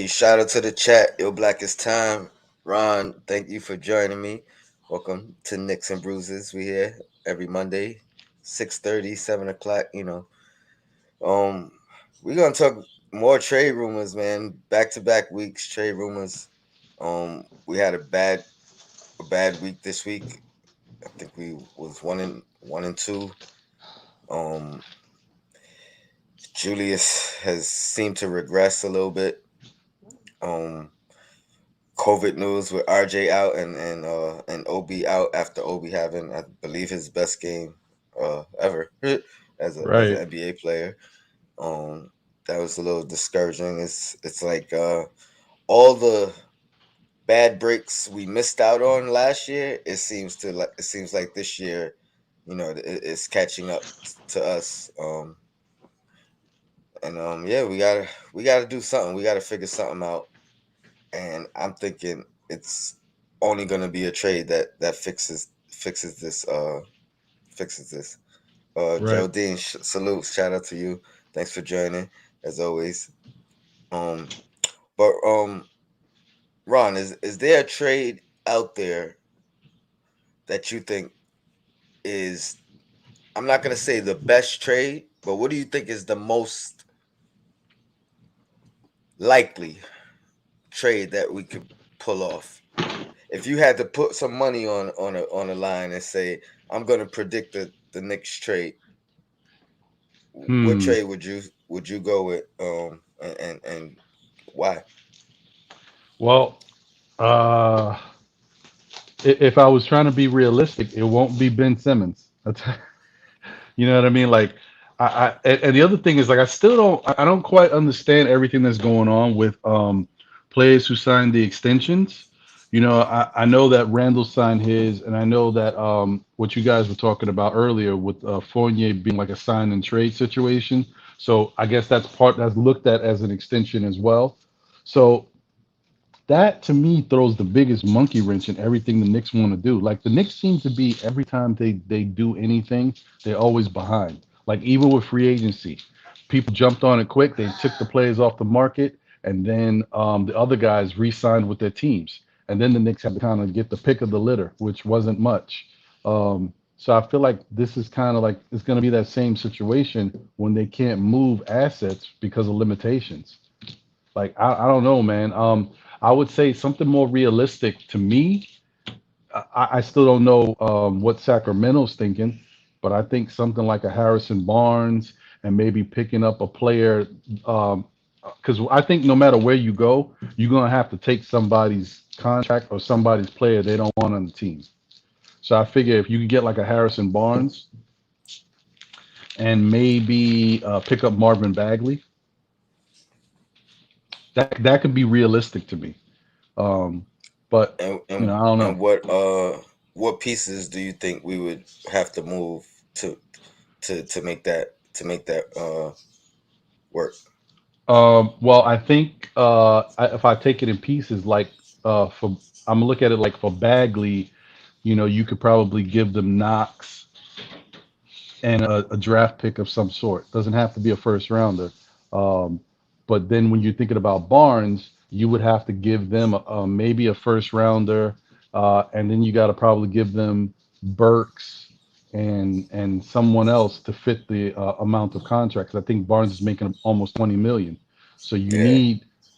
Hey, shout out to the chat. Yo, Black is time. Ron, thank you for joining me. Welcome to Knicks and Bruises. We here every Monday, 6:30, 7 o'clock. Um, we're gonna talk more trade rumors, man. Back to back weeks, trade rumors. We had a bad week this week. I think we was one and two. Um, Julius has seemed to regress a little bit. Um, COVID news with RJ out and Obi out after Obi having, I believe, his best game ever as an Right. NBA player. Um, that was a little discouraging. It's like all the bad breaks we missed out on last year. It seems like this year, it's catching up to us. And yeah, we gotta do something. We gotta figure something out. And I'm thinking it's only gonna be a trade that fixes this. Right. Geraldine, salute, shout out to you. Thanks for joining, as always. Um, but Ron, is there a trade out there that you think is? I'm not gonna say the best trade, but what do you think is the most likely trade that we could pull off? If you had to put some money on a line and say, I'm gonna predict the next trade, what Hmm. trade would you go with? And why? Well, uh, if I was trying to be realistic, it won't be Ben Simmons. You know what I mean? Like, and the other thing is, like, I don't quite understand everything that's going on with players who signed the extensions. I know that Randall signed his, and I know that what you guys were talking about earlier with Fournier being like a sign and trade situation. So I guess that's looked at as an extension as well. So that to me throws the biggest monkey wrench in everything the Knicks want to do. Like the Knicks seem to be every time they do anything, they're always behind. Like even with free agency, people jumped on it quick. They took the players off the market, and then the other guys re-signed with their teams. And then the Knicks had to kind of get the pick of the litter, which wasn't much. So I feel like this is kind of like it's going to be that same situation when they can't move assets because of limitations. Like I don't know, man. I would say something more realistic to me. I still don't know what Sacramento's thinking, but I think something like a Harrison Barnes and maybe picking up a player. Because I think no matter where you go, you're gonna have to take somebody's contract or somebody's player they don't want on the team. So I figure if you could get like a Harrison Barnes and maybe pick up Marvin Bagley, that could be realistic to me. Um, but And I and don't know. and what pieces do you think we would have to move to make that work? Well, I think if I take it in pieces, like for I'm gonna look at it like for Bagley, you could probably give them Knox and a draft pick of some sort. Doesn't have to be a first rounder. Um, but then when you're thinking about Barnes, you would have to give them maybe a first rounder, and then you got to probably give them Burks and someone else to fit the amount of contracts. I think Barnes is making almost 20 million. So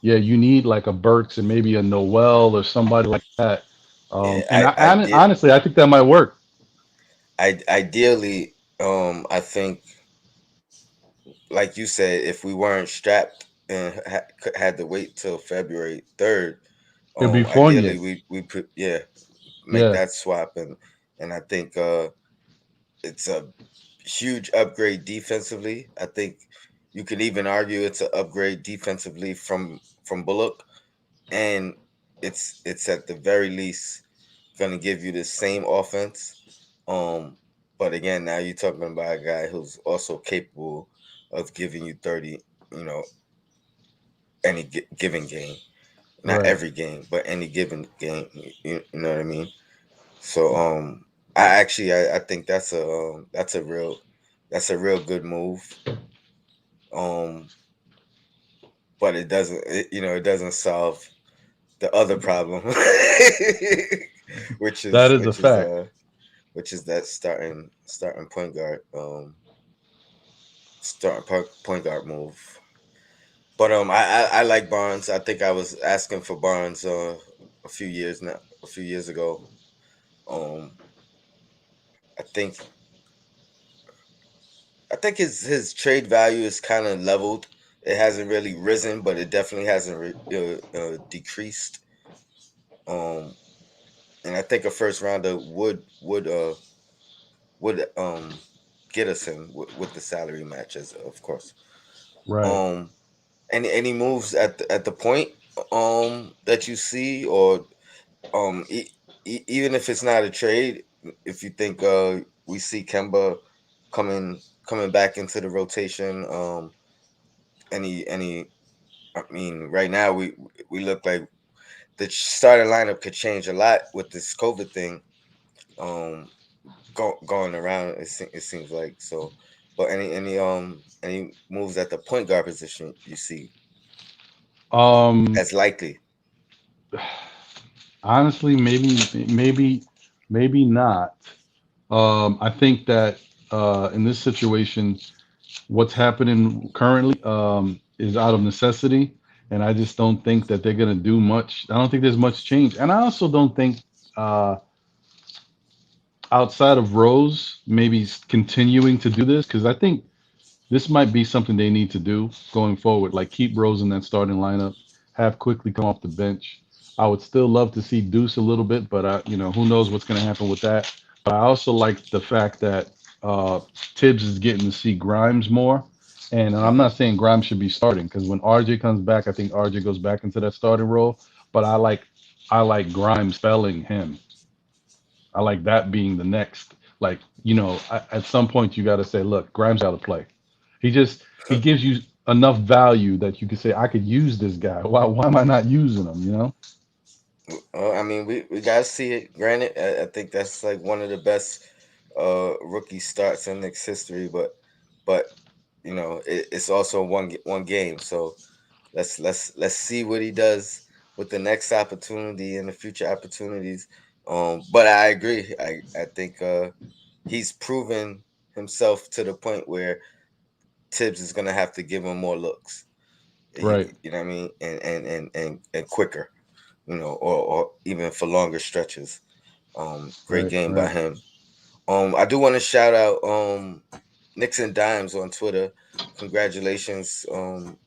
Yeah, you need like a Burks and maybe a Noel or somebody like that. yeah. And I honestly, I think that might work. ideally, I think, like you said, if we weren't strapped and had to wait till February 3rd, It'd be ideally Fournier. we put, yeah, make Yeah. that swap. And I think it's a huge upgrade defensively. I think you could even argue it's an upgrade defensively from Bullock, and it's at the very least going to give you the same offense. Um, but again, now you're talking about a guy who's also capable of giving you 30, you know, any given game, not Right. every game, but any given game. You know what I mean? So I think that's a real good move. Um, but it doesn't. It doesn't solve the other problem, which That is is a which is fact. uh which is that starting point guard point guard move. But I like Barnes. I think I was asking for Barnes a few years ago. Um, I think I think his trade value is kind of leveled. It hasn't really risen, but it definitely hasn't decreased. Um, and I think a first rounder would get us him with the salary matches, of course. Right. Um, any moves at the point that you see, or even if it's not a trade, if you think we see Kemba coming back into the rotation, any I mean, right now we look like the starting lineup could change a lot with this COVID thing um going around. It seems like so. But any moves at the point guard position you see Um, as likely? honestly, maybe not. I think that in this situation, what's happening currently is out of necessity, and I just don't think that they're gonna do much. I don't think there's much change, and I also don't think uh, outside of Rose maybe continuing to do this because I think this might be something they need to do going forward. Like keep Rose in that starting lineup, have quickly come off the bench. I would still love to see Deuce a little bit, but who knows what's going to happen with that. But I also like the fact that uh, Tibbs is getting to see Grimes more. And I'm Hmm. not saying Grimes should be starting because when RJ comes back, I think RJ goes back into that starting role. But I like Grimes spelling him. I like that being the next. Like, at some point you got to say, look, Grimes got to play. He gives you enough value that you could say, I could use this guy. Why am I not using him? Well, I mean, we gotta see it. Granted, I think that's like one of the best rookie starts in Knicks history. But it's also one game. So let's see what he does with the next opportunity and the future opportunities. But I agree. I think he's proven himself to the point where Tibbs is gonna have to give him more looks. Right, You know what I mean, and quicker. Or even for longer stretches. Great right, game by right. him. I do want to shout out Knicks and Dimes on Twitter. Congratulations on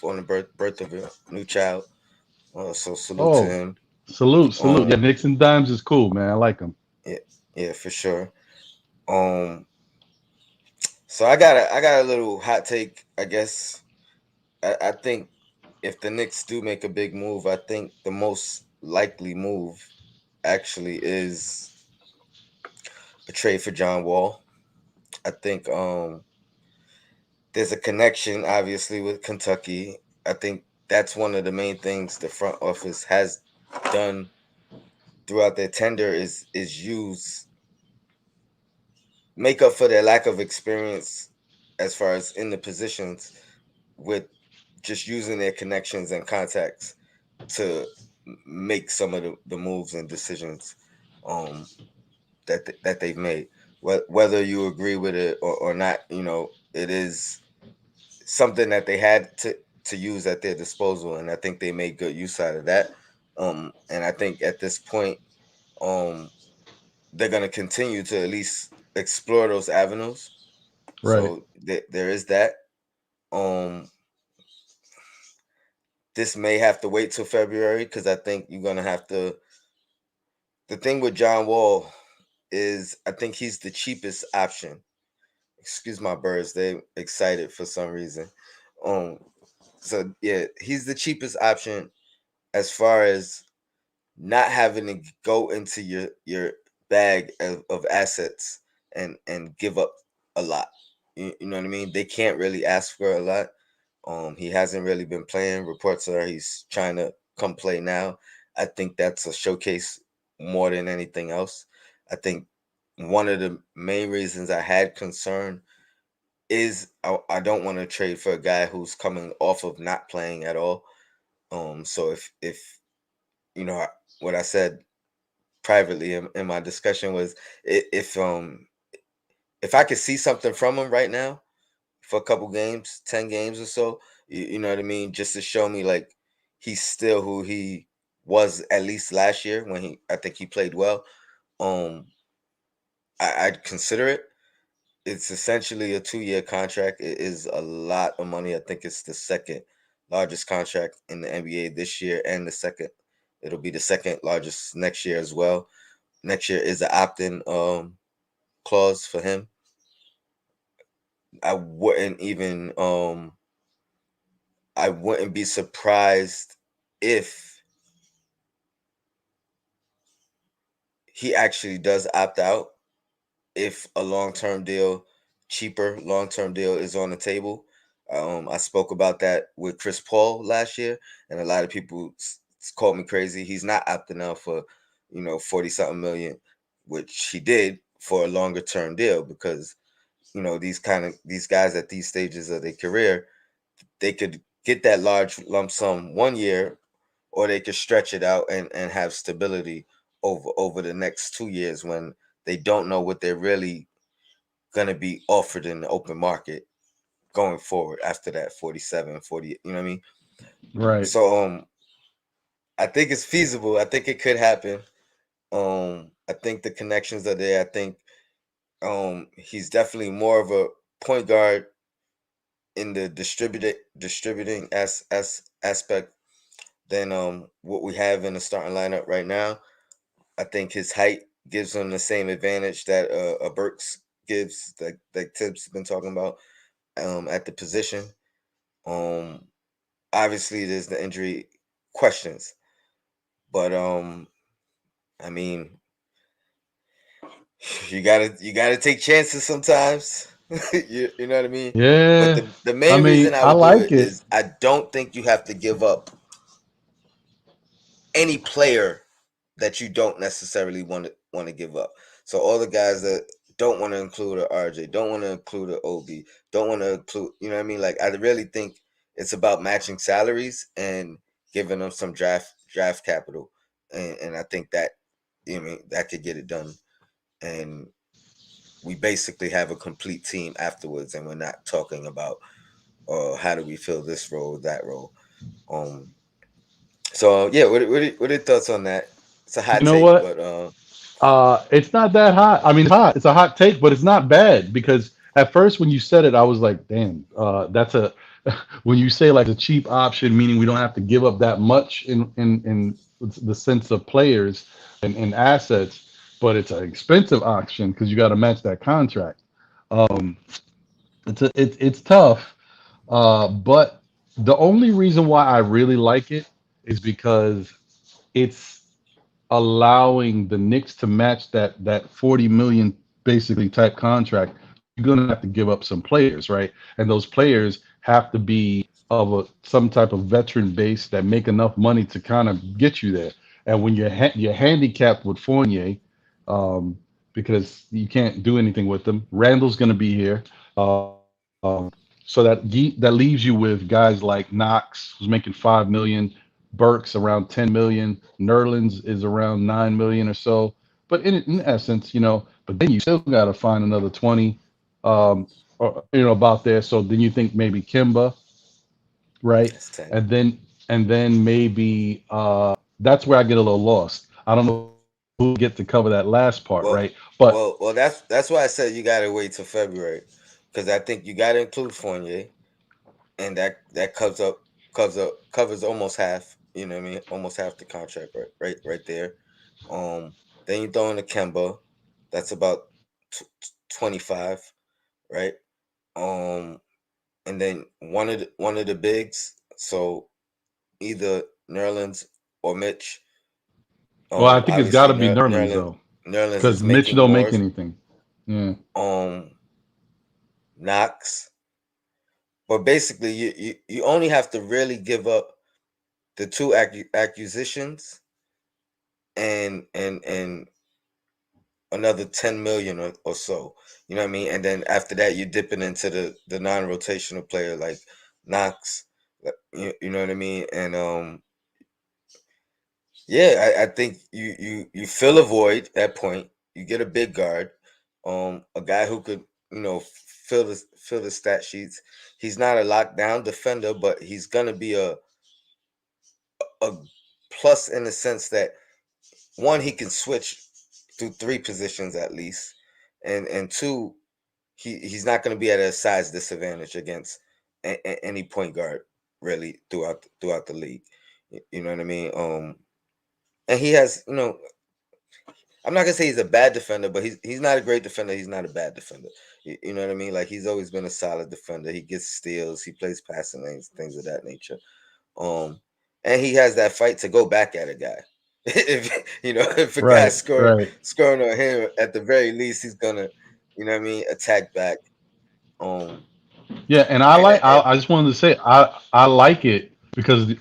the birth of a new child. So salute to Oh, him. salute. Yeah, Um, Knicks and Dimes is cool, man. I like him. yeah, yeah, for sure. Um, so I got a little hot take. I guess I think if the Knicks do make a big move, I think the most likely move actually is a trade for John Wall. I think there's a connection, obviously, with Kentucky. I think that's one of the main things the front office has done throughout their tender is use make up for their lack of experience as far as in the positions with just using their connections and contacts to make some of the moves and decisions um, that they've made. Whether you agree with it or not, it is something that they had to use at their disposal, and I think they made good use out of that. And I think at this point, um, they're gonna continue to at least explore those avenues. Right, So there is that. Um, this may have to wait till February because I think you're gonna have to. The thing with John Wall is I think he's the cheapest option. Excuse my birds; they excited for some reason. Um, so yeah, he's the cheapest option as far as not having to go into your bag of assets and give up a lot. You know what I mean? They can't really ask for a lot. He hasn't really been playing. Reports are he's trying to come play now. I think that's a showcase more than anything else. I think one of the main reasons I had concern is I don't want to trade for a guy who's coming off of not playing at all. So if you know what I said privately in my discussion was, if I could see something from him right now for a couple games, 10 games or so, you know what I mean, just to show me like he's still who he was at least last year when I think he played well. Um, I'd consider it. It's essentially a 2-year contract. It is a lot of money. I think it's the second largest contract in the NBA this year, and the second. It'll be the second largest next year as well. Next year is an opt-in clause for him. I wouldn't even I wouldn't be surprised if he actually does opt out, if a long-term deal, cheaper long-term deal is on the table. I spoke about that with Chris Paul last year, and a lot of people called me crazy. He's not opting out for, 40 something million, which he did for a longer term deal, because these guys at these stages of their career, they could get that large lump sum 1 year, or they could stretch it out and have stability over the next 2 years when they don't know what they're really going to be offered in the open market going forward after that 47, 40. You know what I mean? Right. So I think it's feasible. I think it could happen. I think the connections are there. I think he's definitely more of a point guard in the distributing aspect than what we have in the starting lineup right now. I think his height gives him the same advantage that a Burks gives, that Tibbs has been talking about, at the position. Um, Obviously, there's the injury questions, but I mean, you gotta take chances sometimes. You know what I mean? But Yeah. the I main reason mean, I I would do like it it. is I don't think you have to give up any player that you don't necessarily want to give up. So all the guys that don't want to include a RJ, don't want to include a OB, don't want to include, you know what I mean? Like, I really think it's about matching salaries and giving them some draft capital, and I think that, that could get it done, and we basically have a complete team afterwards, and we're not talking about how do we fill this role, that role. Um, so yeah, what are your thoughts on that? It's a hot You know take, what? but It's not that hot. I mean, it's hot. It's a hot take, but it's not bad because at first when you said it, I was like, "Damn, that's a." When you say like a cheap option, meaning we don't have to give up that much in the sense of players and assets, but it's an expensive option because you got to match that contract. Um, it's tough, but the only reason why I really like it is because it's allowing the Knicks to match that 40 million basically type contract. You're gonna have to give up some players, right? And those players have to be of some type of veteran base that make enough money to kind of get you there. And when you're handicapped with Fournier, um, because you can't do anything with them. Randall's gonna be here. So that leaves you with guys like Knox, who's making 5 million, Burks around 10 million, Nerlens is around 9 million or so. But in essence, but then you still got to find another 20, or about there. So then you think maybe Kemba, right? that's 10. And then maybe that's where I get a little lost. I don't know who get to cover that last part, right? Well, But well, that's why I said you gotta wait till February, because I think you gotta include Fournier, and that covers almost half. You know what I mean? Almost half the contract, right there. Um, then you throw in the Kemba, that's about 25, right? Um, and then one of the bigs, so either Nerlens or Mitch. well, I think it's got Obviously, to be Nerlens Nerlens though, Nerlens because is Mitch making don't more. make anything. Yeah. Um, Knox, but basically, you only have to really give up the two acquisitions and another 10 million or so. You know what I mean? And then after that, you're dipping into the non-rotational player like Knox. You know what I mean? And yeah, I think you fill a void at point. You get a big guard, a guy who could fill the stat sheets. He's not a lockdown defender, but he's gonna be a plus in the sense that one, he can switch through three positions at least, and two, he's not going to be at a size disadvantage against any point guard really throughout the league. You know what I mean? And he has, I'm not gonna say he's a bad defender, but he's not a great defender. He's not a bad defender. You know what I mean? Like he's always been a solid defender. He gets steals. He plays passing lanes, things of that nature. Um, and he has that fight to go back at a guy. If if a guy Right, right. scoring on him, at the very least, he's gonna, what I mean, attack back. Um, Yeah, and and I just wanted to say I like it because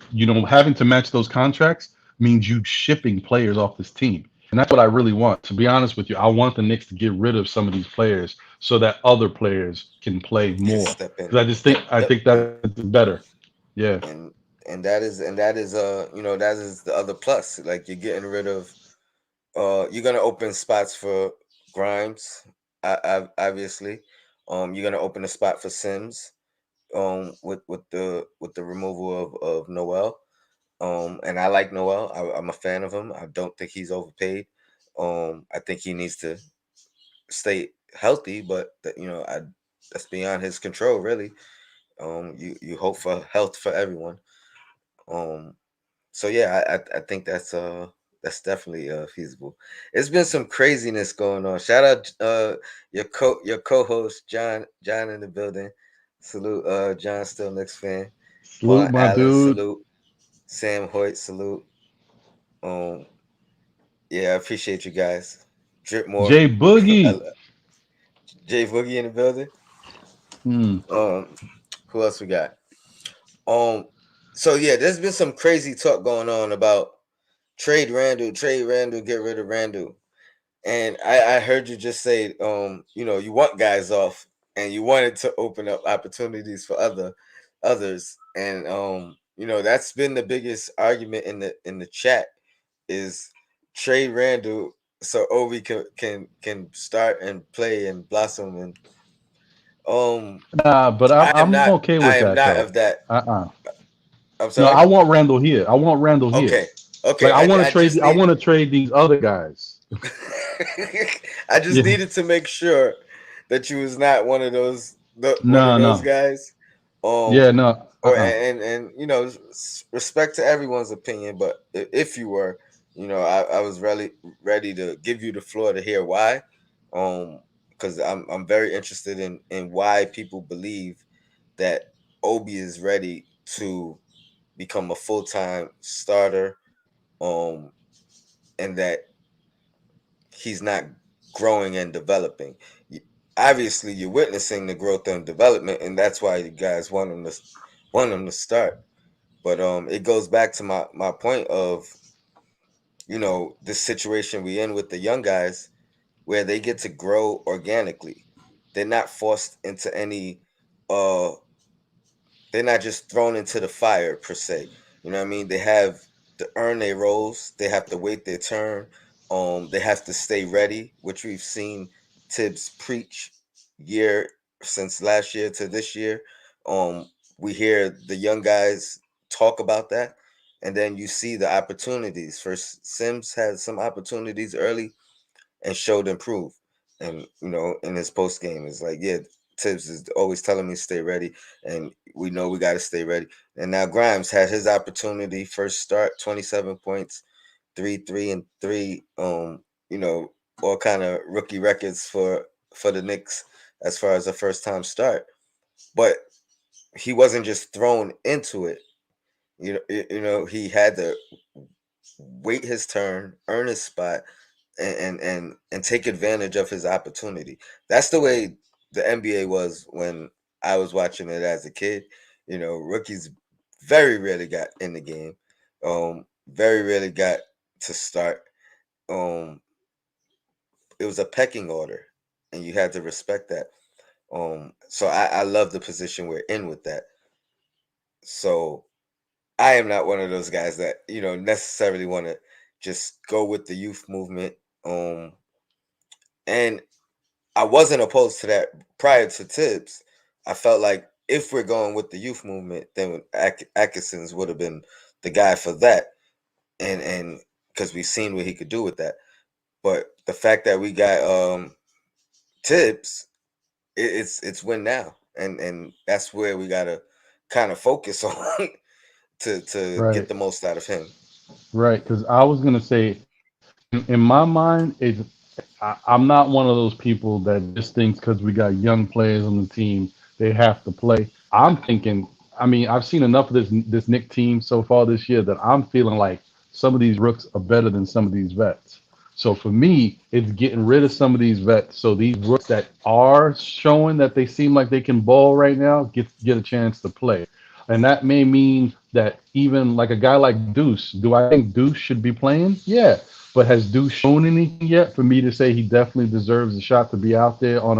having to match those contracts means you shipping players off this team. And that's what I really want. To be honest with you, I want the Knicks to get rid of some of these players so that other players can play can more. step in. Because Yep, I yep. think that's better. Yeah. And that is that is the other plus. Like you're getting rid of you're gonna open spots for Grimes, obviously. You're gonna open a spot for Sims. With the removal of Noel. And I like Noel. I'm a fan of him. I don't think he's overpaid. I think he needs to stay healthy, but that's beyond his control, really. You hope for health for everyone. Um, so yeah, I think that's definitely feasible. It's been some craziness going on. Shout out your co-host John in the building. Salute John, still Knicks fan. Paul Salute, my Allen, dude. salute. Sam Hoyt, salute. Um, yeah, I appreciate you guys. Drip more. Jay Boogie. Jay Boogie in the building. Hmm. Um, who else we got? Um, so yeah, there's been some crazy talk going on about trade Randall, get rid of Randall. And I heard you just say, you want guys off, and you wanted to open up opportunities for others, and that's been the biggest argument in the chat is trade Randall so Obi can start and play and blossom, and Nah, but I am I'm not okay I with am that not though. of that. Uh-uh. I'm No, sorry. I want Randall here. I want Randall here. Okay, okay. Like I just I need want to trade these other guys. I just Yeah. needed to make sure that you was not one of No, those no. guys. Yeah, Um, no. or Uh-uh. and respect to everyone's opinion, but if you were, I was really ready to give you the floor to hear why. Because I'm very interested in why people believe that Obi is ready to become a full time starter. Um, and that he's not growing and developing. Obviously, you're witnessing the growth and development, and that's why you guys want him to start. But it goes back to my point of this situation we in with the young guys, where they get to grow organically. They're not forced into any uh they're not just thrown into the fire per se. You know what I mean? They have to earn their roles. They have to wait their turn. They have to stay ready, which we've seen Tibbs preach year since last year to this year. Um, we hear the young guys talk about that, and then you see the opportunities. First, Sims had some opportunities early and showed improve. And in his post game, it's like, yeah, Tibbs is always telling me stay ready, and we know we got to stay ready. And now Grimes had his opportunity, first start, 27 points, 3 and 3. All kind of rookie records for the Knicks as far as a first time start. But he wasn't just thrown into it. He had to wait his turn, earn his spot, and take advantage of his opportunity. That's the way the NBA was when I was watching it as a kid. Rookies very rarely got in the game. Very rarely got to start. Um, it was a pecking order, and you had to respect that. So I love the position we're in with that. So I am not one of those guys that necessarily want to just go with the youth movement. And I wasn't opposed to that prior to Tibbs. I felt like if we're going with the youth movement, then Atkinson's would have been the guy for that, and because we've seen what he could do with that. But the fact that we got Tibbs, it's win now, and that's where we gotta kind of focus on to get Right, the most out of him. right. Because I was gonna say, in my mind, I'm not one of those people that just thinks because we got young players on the team they have to play. I'm thinking. I mean, I've seen enough of this Nick team so far this year that I'm feeling like some of these rooks are better than some of these vets. So for me, it's getting rid of some of these vets so these rooks that are showing that they seem like they can ball right now get a chance to play. And that may mean that even like a guy like Deuce, do I think Deuce should be playing? Yeah. But has Deuce shown anything yet for me to say he definitely deserves a shot to be out there on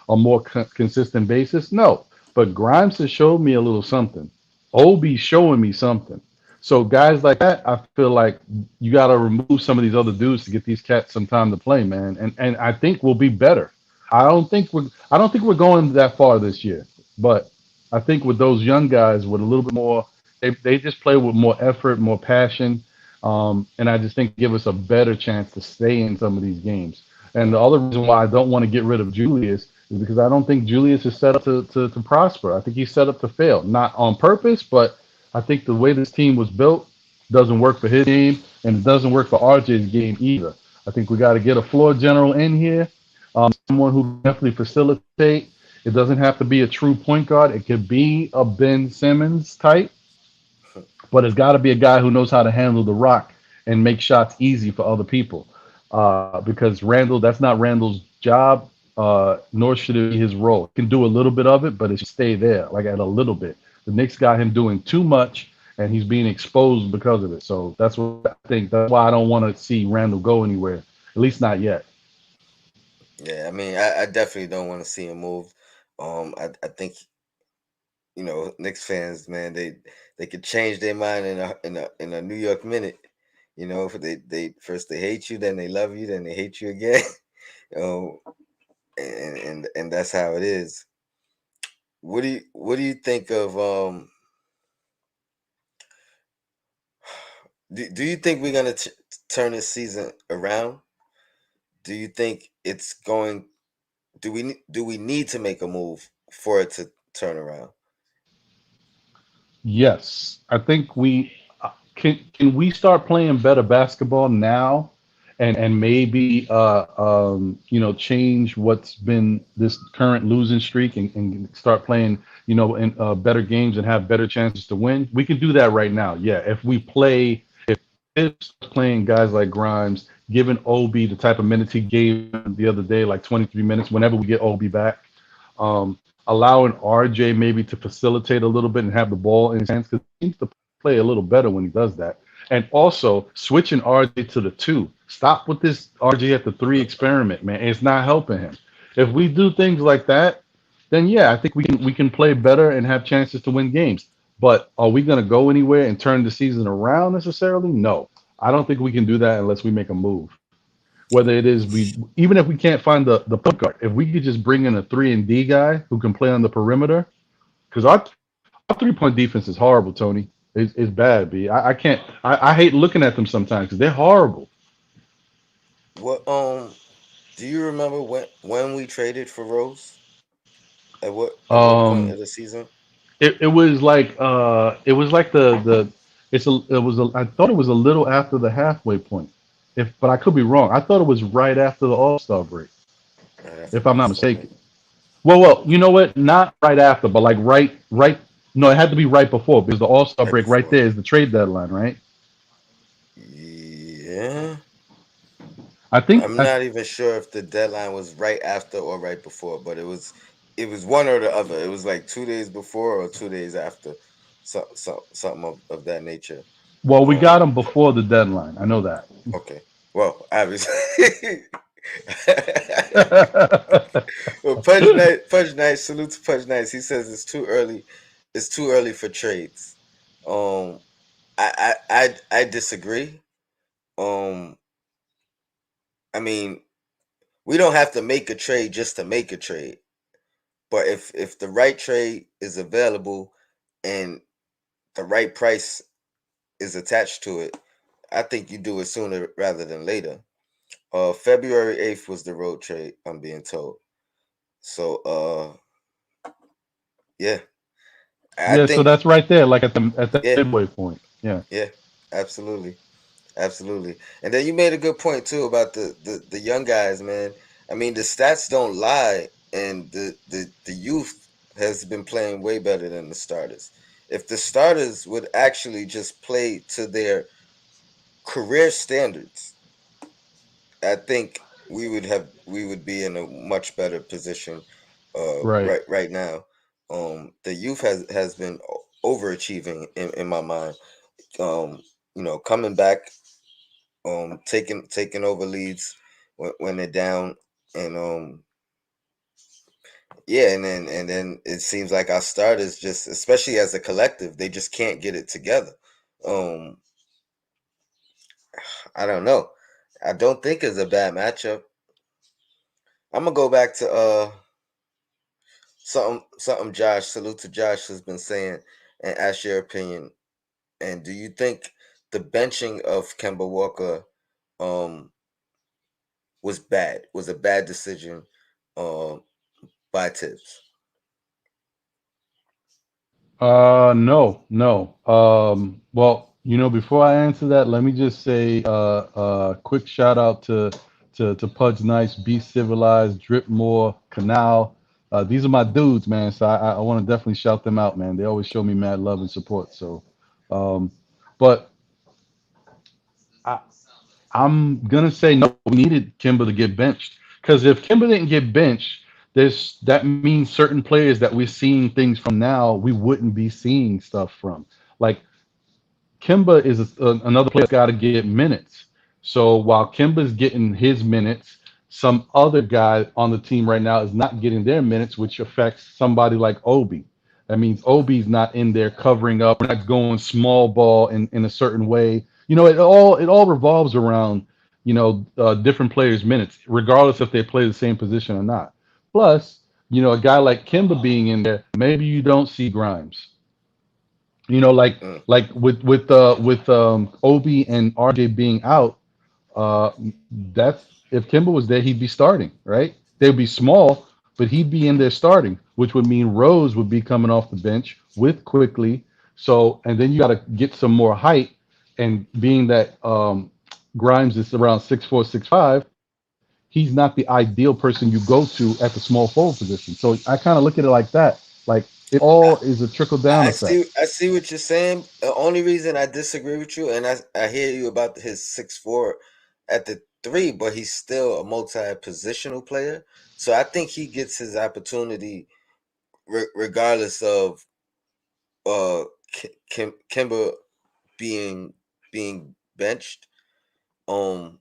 a more consistent basis? No. But Grimes has showed me a little something. Obi's showing me something. So guys like that, I feel like you got to remove some of these other dudes to get these cats some time to play, man. And I think we'll be better. I don't think we're going that far this year. But I think with those young guys with a little bit more, they just play with more effort, more passion, and I just think give us a better chance to stay in some of these games. And the other reason why I don't want to get rid of Julius is because I don't think Julius is set up to prosper. I think he's set up to fail, not on purpose, but I think the way this team was built doesn't work for his game, and it doesn't work for RJ's game either. I think we got to get a floor general in here, someone who can definitely facilitate. It doesn't have to be a true point guard. It could be a Ben Simmons type, but it's got to be a guy who knows how to handle the rock and make shots easy for other people. Because Randall, that's not Randall's job, nor should it be his role. He can do a little bit of it, but it should stay there, like at a little bit. The Knicks got him doing too much, and he's being exposed because of it. So that's what I think. That's why I don't want to see Randall go anywhere, at least not yet. Yeah, I mean, I definitely don't want to see him move. I think Knicks fans, man, they could change their mind in a New York minute. If they first they hate you, then they love you, then they hate you again. um, and that's how it is. What do you think of do you think we're gonna turn this season around? Do you think it's going? Do we need to make a move for it to turn around? Yes, I think we can we start playing better basketball now, and maybe change what's been this current losing streak and start playing in better games and have better chances to win. We can do that right now. Yeah, if we play, if it's playing guys like Grimes, giving Obi the type of minutes he gave the other day, like 23 minutes. Whenever we get Obi back, allowing RJ maybe to facilitate a little bit and have the ball in his hands because he seems to play a little better when he does that. And also switching RJ to the two. Stop with this RJ at the three experiment, man. It's not helping him. If we do things like that, then yeah, I think we can play better and have chances to win games. But are we going to go anywhere and turn the season around necessarily? No, I don't think we can do that unless we make a move. Whether it is even if we can't find the point guard, if we could just bring in a 3 and D guy who can play on the perimeter, because our 3 point defense is horrible, Tony. It's bad, B. I can't. I hate looking at them sometimes because they're horrible. What do you remember when we traded for Rose? At what point Um, of the season? it was like it was I thought it was a little after the halfway point. If but I could be wrong. I thought it was right after the All Star break, Right after if the I'm All not Star break. mistaken. Well, you know what? Not right after, but like right. No, it had to be right before because the All Star Right break right before. there is the trade deadline, right? Yeah. I think I'm not even sure if the deadline was right after or right before, but it was one or the other. It was like 2 days before or 2 days after, something of that nature. well we got Um, him before the deadline. I know that. okay. Well, obviously. Well, Pudge Night. Salute to Pudge Nights. He says it's too early. It's too early for trades. Um, I disagree. Um, I mean, we don't have to make a trade just to make a trade. But if the right trade is available and the right price is attached to it, I think you do it sooner rather than later. February 8th was the road trade, I'm being told. So yeah. I Yeah, so think that's right there, like at that yeah, midway point. Yeah. yeah, absolutely. Absolutely. And then you made a good point too about the young guys, man. I mean, the stats don't lie, and the youth has been playing way better than the starters. If the starters would actually just play to their career standards, I think we would be in a much better position Right. right now. The youth has been overachieving in my mind. Um, coming back, taking over leads when they're down, and yeah, and then it seems like our starters just, especially as a collective, they just can't get it together. Um, I don't know. I don't think it's a bad matchup. I'm gonna go back to something Josh, salute to Josh, has been saying, and ask your opinion. And do you think the benching of Kemba Walker um was a bad decision um by Tibbs? No, no. Well, before I answer that, let me just say, quick shout out to Pudge Nice, Be Civilized, Drip More, Canal. These are my dudes, man. So I want to definitely shout them out, man. They always show me mad love and support. So, um, but I, I'm gonna say no. We needed Kimba to get benched because if Kimba didn't get benched, that means certain players that we're seeing things from now we wouldn't be seeing stuff from. Like Kimba is another player that's got to get minutes. So while Kimba's getting his minutes, some other guy on the team right now is not getting their minutes, which affects somebody like Obi. That means Obi's not in there covering up. We're not going small ball in a certain way. It all revolves around different players' minutes, regardless if they play the same position or not. Plus, a guy like Kimba being in there, maybe you don't see Grimes. Like Mm, with Obi and RJ being out, uh, that's if Kimba was there, he'd be starting, right? They'd be small, but he'd be in there starting, which would mean Rose would be coming off the bench with quickly. So, and then you got to get some more height, and being that Grimes is around 6'4", 6'5", he's not the ideal person you go to at the small forward position. So I kind of look at it like that. Like it all is a trickle down effect. I see what you're saying. The only reason I disagree with you, and I hear you about his 6'4" at the three, but he's still a multi-positional player. So I think he gets his opportunity regardless of uh Kimba being benched. Um,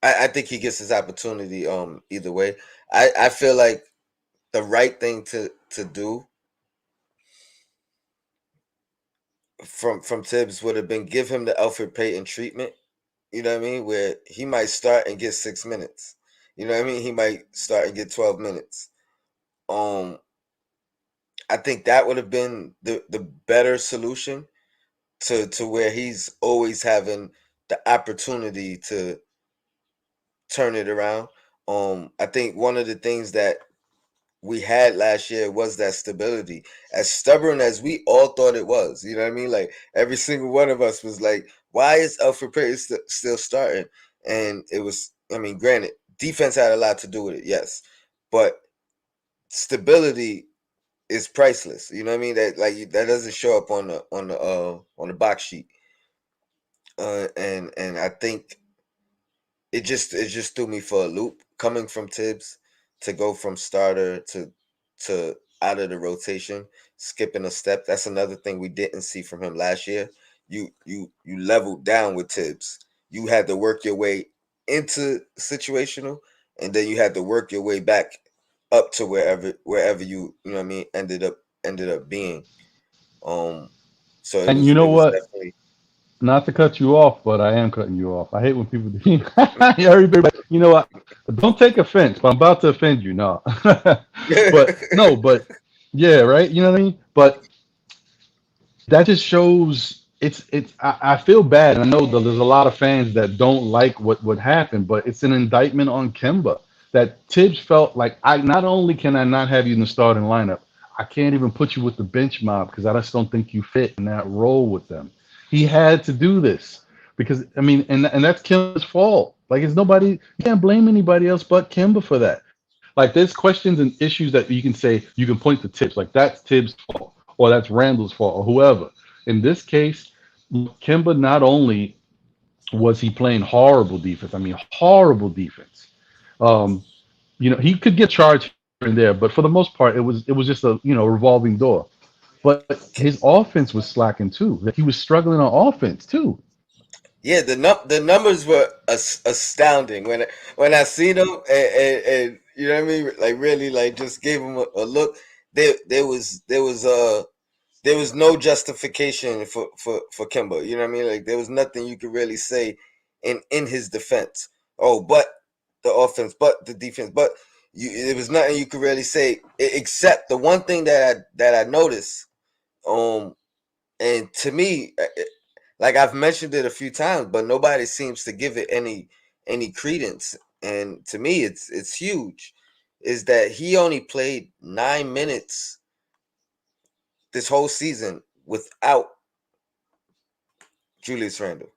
I think he gets his opportunity either way. I feel like the right thing to do from Tibbs would have been give him the Alfred Payton treatment. You know what I mean? Where he might start and get 6 minutes. You know what I mean? He might start and get 12 minutes. Um, I think that would have been the better solution to where he's always having the opportunity to turn it around. I think one of the things that we had last year was that stability. As stubborn as we all thought it was, you know what I mean? Like every single one of us was like, "Why is Alfred Payton still starting?" And it was, I mean, granted, defense had a lot to do with it, yes, but stability is priceless. You know what I mean? That doesn't show up on the box sheet. And I think it just threw me for a loop coming from Tibbs to go from starter to out of the rotation, skipping a step. That's another thing we didn't see from him last year. You leveled down with Tibbs. You had to work your way. into situational, and then you had to work your way back up to wherever you know what I mean ended up being. Um, so it And was you it know was what? definitely Not to cut you off, but I am cutting you off. I hate when people do. Everybody, you know what? Don't take offense, but I'm about to offend you. No, but no, but yeah, right. You know what I mean? But that just shows it's I feel bad, and I know that there's a lot of fans that don't like what happened, but it's an indictment on Kemba that Tibbs felt like I not only can I not have you in the starting lineup, I can't even put you with the bench mob because I just don't think you fit in that role with them. He had to do this because I mean, and that's Kemba's fault. Like it's nobody you can't blame anybody else but Kemba for that. Like there's questions and issues that you can say you can point to Tibbs, like that's Tibbs' fault or that's Randall's fault or whoever. In this case, Kemba not only was he playing horrible defense, I mean horrible defense. Um, he could get charged here and there, but for the most part, it was just a revolving door. But his offense was slacking too. Like he was struggling on offense too. yeah. The numbers were astounding when I seen them, and you know what I mean, like really like just gave him a look. There was no justification for Kemba. You know what I mean? Like there was nothing you could really say in his defense. Oh, but the offense, but the defense, but there was nothing you could really say except the one thing that I noticed. Um, and to me, like I've mentioned it a few times, but nobody seems to give it any credence. And to me, it's huge. Is that he only played 9 minutes this whole season without Julius Randle.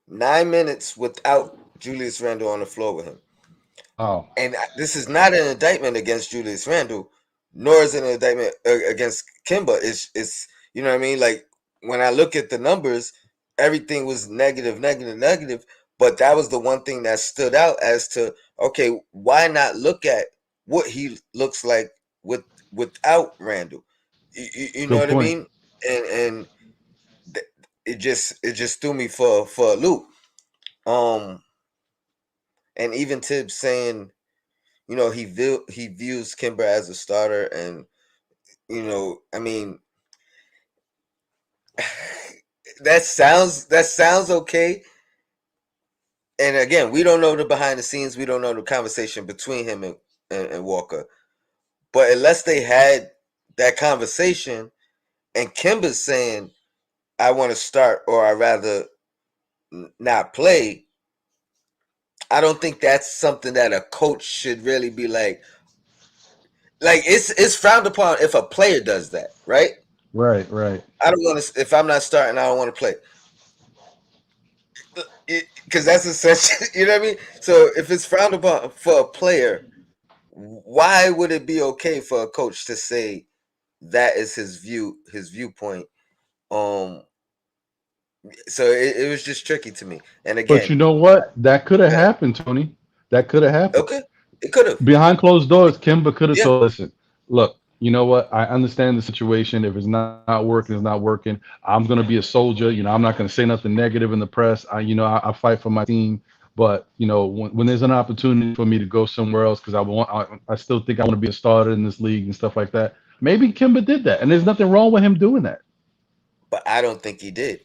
9 minutes without Julius Randle on the floor with him. Wow. And this is not an indictment against Julius Randle, nor is it an indictment against Kimba. It's you know what I mean. Like when I look at the numbers, everything was negative, negative, negative. But that was the one thing that stood out as to okay, why not look at what he looks like with without Randle? You know Good what I point. mean? And it just threw me for a loop. Um, and even Tibbs saying, he views Kimber as a starter, and I mean, that sounds okay. And again, we don't know the behind the scenes, we don't know the conversation between him and Walker. But unless they had that conversation, and Kimber's saying, "I want to start, or I rather not play," I don't think that's something that a coach should really be like. Like it's frowned upon if a player does that, right? Right, right. I don't want to. If I'm not starting, I don't want to play because that's essential. You know what I mean? So if it's frowned upon for a player, why would it be okay for a coach to say that is his viewpoint? Um, so it was just tricky to me. And But you again, know what? That could have happened, Tony. That could have happened. okay, it could have, Behind closed doors, Kimba could have yeah, told, listen, look, you know what? I understand the situation. If it's not working, it's not working. I'm going to be a soldier. I'm not going to say nothing negative in the press. I fight for my team. But, when there's an opportunity for me to go somewhere else, because I still think I want to be a starter in this league and stuff like that. Maybe Kimba did that. And there's nothing wrong with him doing that. but I don't think he did.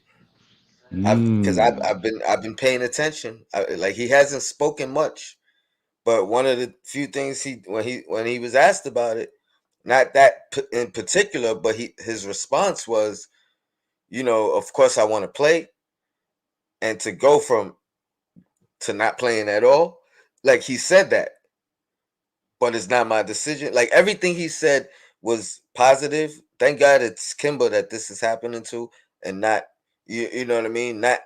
Because Mm. I've been paying attention. Like he hasn't spoken much. But one of the few things when he was asked about it, not that in particular, but his response was, of course I want to play, and to go from to not playing at all. Like he said that, but it's not my decision. Like everything he said was positive. Thank God it's Kimba that this is happening to, and not you know what I mean. Not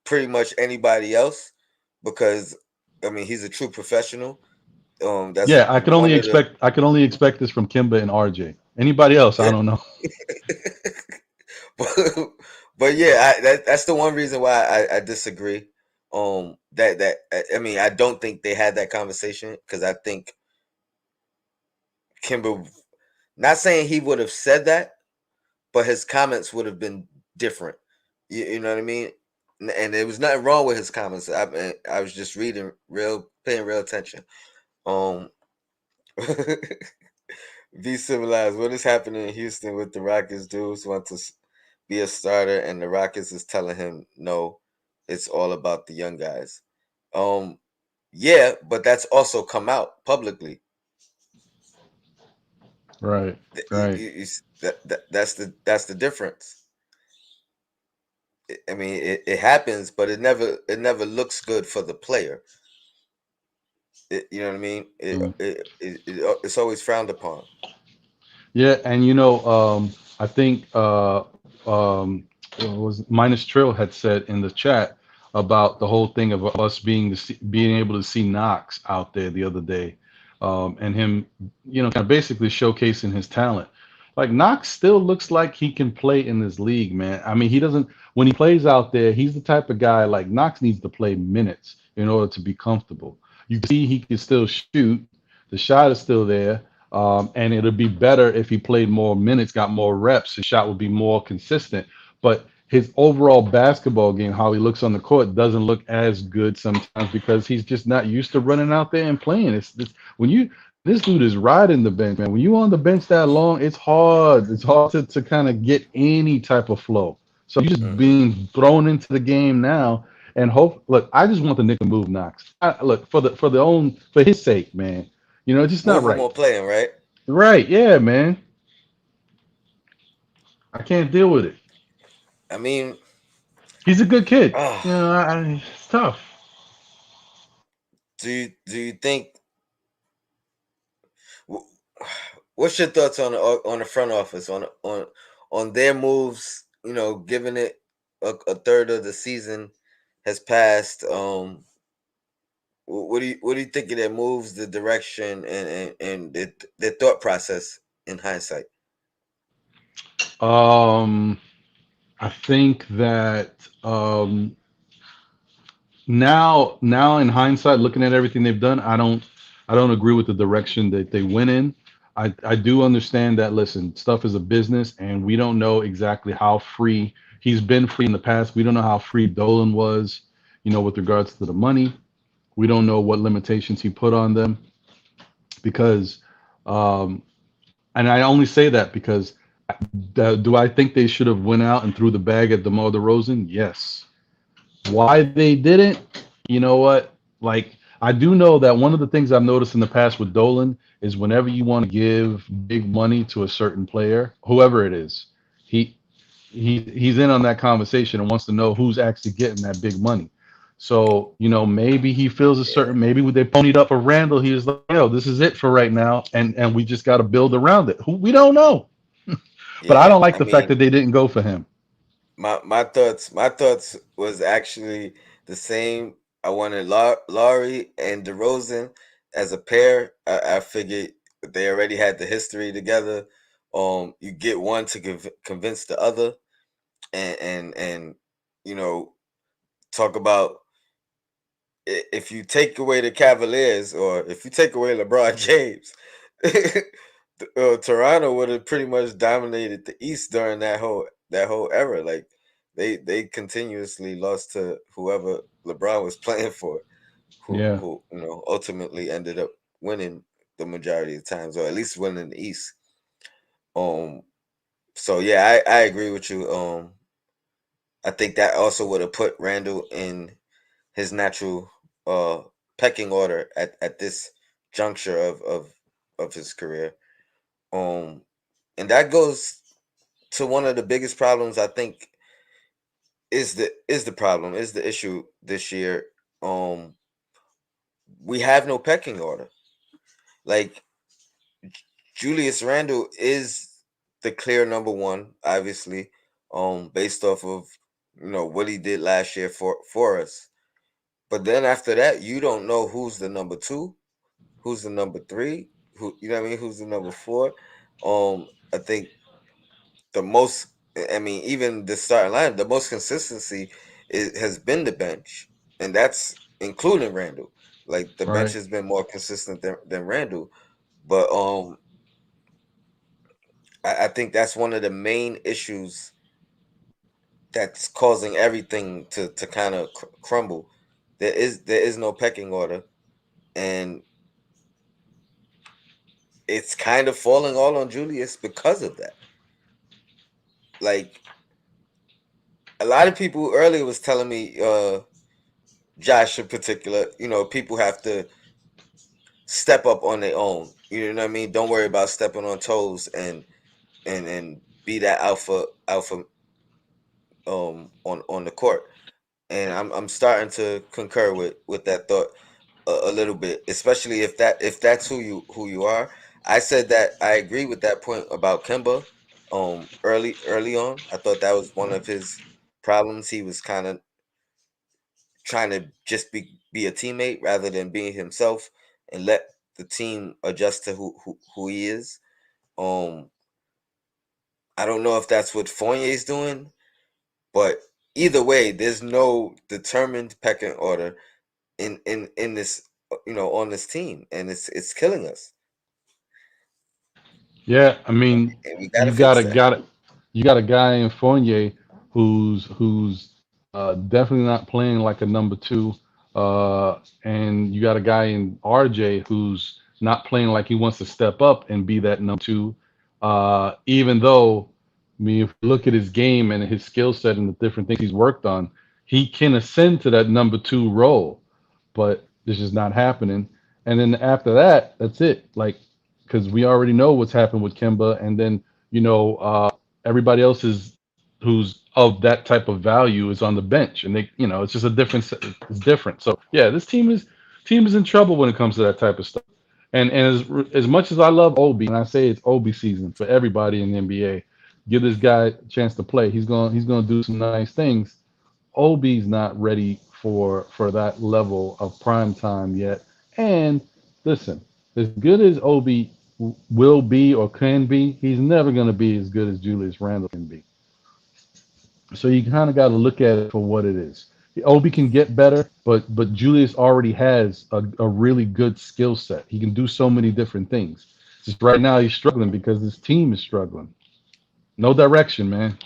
pretty much anybody else, because I mean he's a true professional. That's Yeah, one of the I can only expect this from Kimba and RJ. Anybody else, I yeah. don't know. but, but yeah, that's the one reason why I disagree. I mean, I don't think they had that conversation because I think Kimber, not saying he would have said that, but his comments would have been different. You know what I mean? and there was nothing wrong with his comments. I was just reading paying real attention. Um, be civilized. What is happening in Houston with the Rockets? Dudes want to be a starter, and the Rockets is telling him no. It's all about the young guys. Um, yeah, but that's also come out publicly. Right, right. That's the difference. I mean, it happens, but it never looks good for the player. You know what I mean? Mm. It's always frowned upon. Yeah, and I think it was Minus Trill had said in the chat about the whole thing of us being able to see Knox out there the other day, and him, kind of basically showcasing his talent. Like Knox still looks like he can play in this league, man. I mean, he doesn't when he plays out there. He's the type of guy like Knox needs to play minutes in order to be comfortable. You can see he can still shoot. The shot is still there. And it'd be better if he played more minutes, got more reps. His shot would be more consistent. But his overall basketball game, how he looks on the court, doesn't look as good sometimes because he's just not used to running out there and playing. When you this dude is riding the bench, man. When you on the bench that long, it's hard. It's hard to kind of get any type of flow. So you just Hmm. being thrown into the game now. And hope. Look, I just want the Knicks to move Knox. Look for his sake, man. It's just not Move him right. on playing, right? Right, yeah, man. I can't deal with it. I mean, He's a good kid. ah, It's tough. do you think? What's your thoughts on the front office on their moves? Given it a third of the season has passed. What do you think of their moves, the direction, and their thought process in hindsight? Um, I think that now in hindsight, looking at everything they've done, I don't agree with the direction that they went in. I do understand that. Listen, stuff is a business, and we don't know exactly how free he's been free in the past. We don't know how free Dolan was, with regards to the money. We don't know what limitations he put on them because um, and I only say that because do I think they should have went out and threw the bag at DeMar DeRozan? Yes. Why they didn't? You know what? Like I do know that one of the things I've noticed in the past with Dolan is whenever you want to give big money to a certain player, whoever it is, he he's in on that conversation and wants to know who's actually getting that big money. So, maybe he feels a Yeah, certain maybe when they ponied up for Randall, he was like, yo, this is it for right now, and we just got to build around it. Who we don't know. But I yeah. don't like I the fact mean, that they didn't go for him. my thoughts was actually the same. I wanted Laurie and DeRozan as a pair. I figured they already had the history together. You get one to convince the other, and you know talk about if you take away the Cavaliers or if you take away LeBron James, Toronto would have pretty much dominated the East during that whole era. Like they continuously lost to whoever LeBron was playing for, who Yeah. who ultimately ended up winning the majority of times, or at least winning the East. Um. So yeah, I agree with you. I think that also would have put Randall in his natural uh pecking order at this juncture of his career. Um and that goes to one of the biggest problems I think is the issue this year. Um we have no pecking order. Like Julius Randle is the clear number one, obviously, based off of what he did last year for us. But then after that, you don't know who's the number two, who's the number three, who you know what I mean, who's the number four. I think the most, I mean, even the starting line, the most consistency has been the bench, and that's including Randall. Like the bench Right. has been more consistent than Randall, but I think that's one of the main issues that's causing everything to kind of crumble. There is no pecking order, and it's kind of falling all on Julius because of that. Like a lot of people earlier was telling me, Josh in particular, people have to step up on their own. You know what I mean? Don't worry about stepping on toes and be that alpha on the court. And I'm starting to concur with that thought a little bit, especially if that's who you are. I said that I agree with that point about Kemba. Early on, I thought that was one of his problems. He was kind of trying to just be a teammate rather than being himself and let the team adjust to who he is. Um, I don't know if that's what Fournier's doing, but either way, there's no determined pecking order in this on this team, and it's killing us, Yeah, I mean, and we got to you fix that. you got a guy in Fournier who's definitely not playing like a number two, and you got a guy in RJ who's not playing like he wants to step up and be that number two. Even though, I mean, if you look at his game and his skill set and the different things he's worked on, he can ascend to that number two role, but this is not happening. And then after that, that's it. Like, because we already know what's happened with Kemba, and then everybody else is who's of that type of value is on the bench, and it's just a different. It's different. So yeah, this team is in trouble when it comes to that type of stuff. And as much as I love Obi, and I say it's Obi season for everybody in the NBA, give this guy a chance to play. He's gonna do some nice things. Obi's not ready for that level of prime time yet. And listen, as good as Obi will be or can be, he's never going to be as good as Julius Randle can be. So you kind of got to look at it for what it is. Obi can get better, but Julius already has a really good skill set. He can do so many different things. Just right now he's struggling because his team is struggling. No direction, man.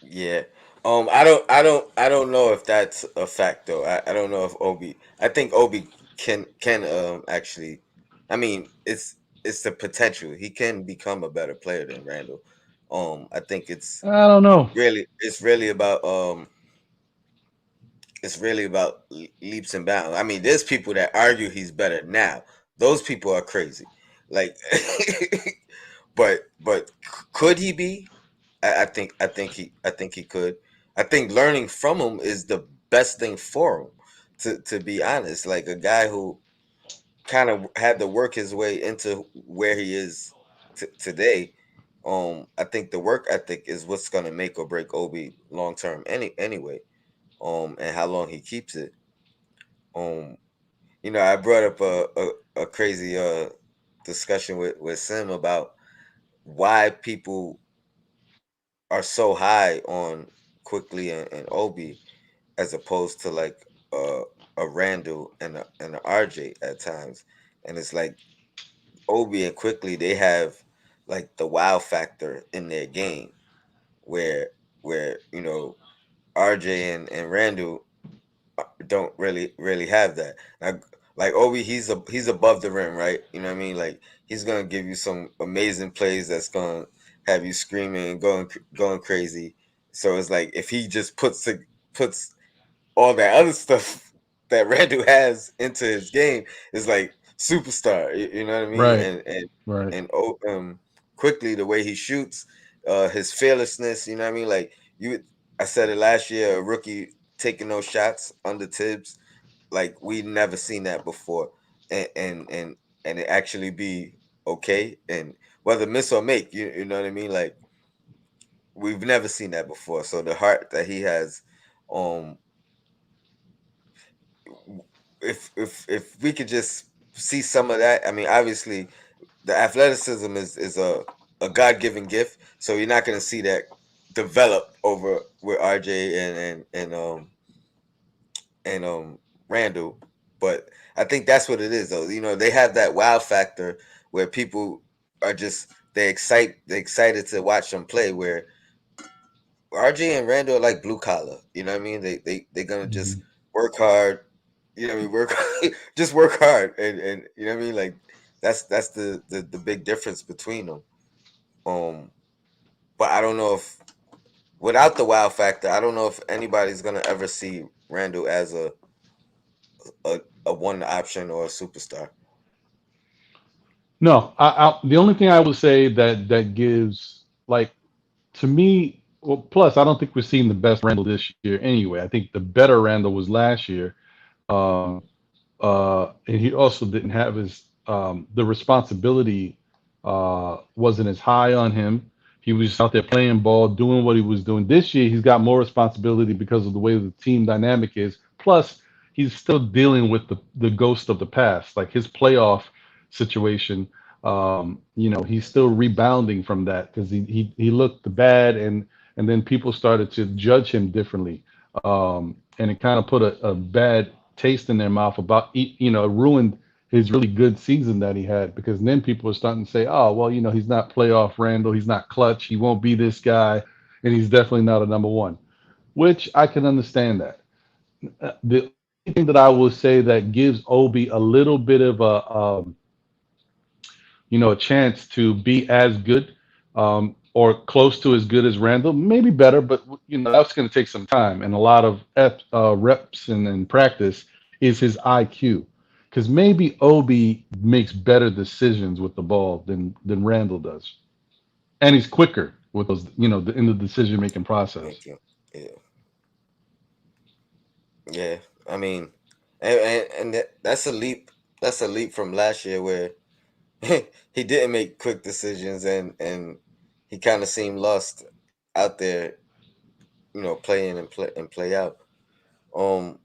Yeah. I don't know if that's a fact though. I don't know if Obi. I think Obi can actually. I mean, it's the potential. He can become a better player than Randall. I think I don't know. it's really about leaps and bounds. I mean, there's people that argue he's better now. Those people are crazy. Like, but could he be? I think he could. I think learning from him is the best thing for him. To be honest, like a guy who kind of had to work his way into where he is today. I think the work ethic is what's gonna make or break Obi long term. Anyway. And how long he keeps it. Um, I brought up a crazy discussion with Sim about why people are so high on Quickly and Obi as opposed to like uh, a Randall and a RJ at times. And it's like Obi and Quickly, they have like the wow factor in their game where RJ and Randall don't really have that. Like Obi, he's above the rim, right? You know what I mean? Like he's gonna give you some amazing plays that's gonna have you screaming and going crazy. So it's like if he just puts all that other stuff that Randall has into his game, is like superstar. You know what I mean? Right, And right. and quickly the way he shoots, his fearlessness. You know what I mean? Like I said it last year. A rookie taking those shots under Tibbs, like we never seen that before, and it actually be okay, and whether miss or make, you know what I mean? Like we've never seen that before. So the heart that he has, um, if we could just see some of that. I mean, obviously, the athleticism is a God given gift, so you're not gonna see that develop over with RJ and Randall. But I think that's what it is, though. They have that wow factor where people are just they excited to watch them play. Where RJ and Randall are like blue collar. You know what I mean? They're gonna just Mhm. work hard. You know what I mean? Work just work hard, and you know what I mean? Like that's the big difference between them. Um, but I don't know if without the wow factor, I don't know if anybody's gonna ever see Randall as a, a one option or a superstar. No, the only thing I would say that gives like to me. Well, plus I don't think we're seeing the best Randall this year anyway. I think the better Randall was last year. Um, and he also didn't have his the responsibility wasn't as high on him. He was out there playing ball, doing what he was doing. This year, he's got more responsibility because of the way the team dynamic is. Plus, he's still dealing with the ghost of the past, like his playoff situation. He's still rebounding from that because he looked bad, and then people started to judge him differently, and it kind of put a bad taste in their mouth about ruined his really good season that he had because then people are starting to say, oh well, he's not playoff Randall, he's not clutch, he won't be this guy, and he's definitely not a number one, which I can understand that. The only thing that I will say that gives Obi a little bit of a chance to be as good or close to as good as Randall, maybe better, but that's going to take some time and a lot of reps and practice is his IQ. Because maybe Obi makes better decisions with the ball than Randall does, and he's quicker with those, in the decision making process. Thank you. Yeah, yeah. I mean, that's a leap. That's a leap from last year where he didn't make quick decisions and he kind of seemed lost out there, playing and play out. Um,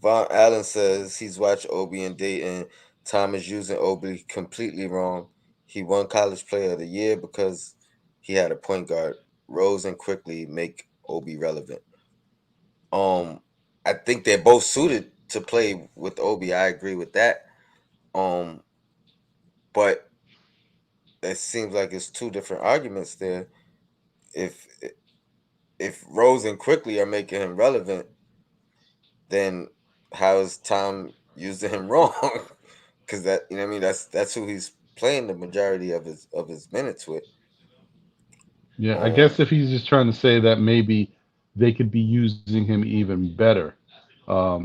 Von Allen says he's watched Obi and Dayton. Tom is using Obi completely wrong. He won College Player of the Year because he had a point guard. Rose and quickly make Obi relevant. Um, I think they're both suited to play with Obi. I agree with that. Um, but it seems like it's two different arguments there. If if Rose and quickly are making him relevant, then how is Tom using him wrong? Because that you know what I mean that's who he's playing the majority of his minutes with. Yeah, I Um, guess if he's just trying to say that maybe they could be using him even better,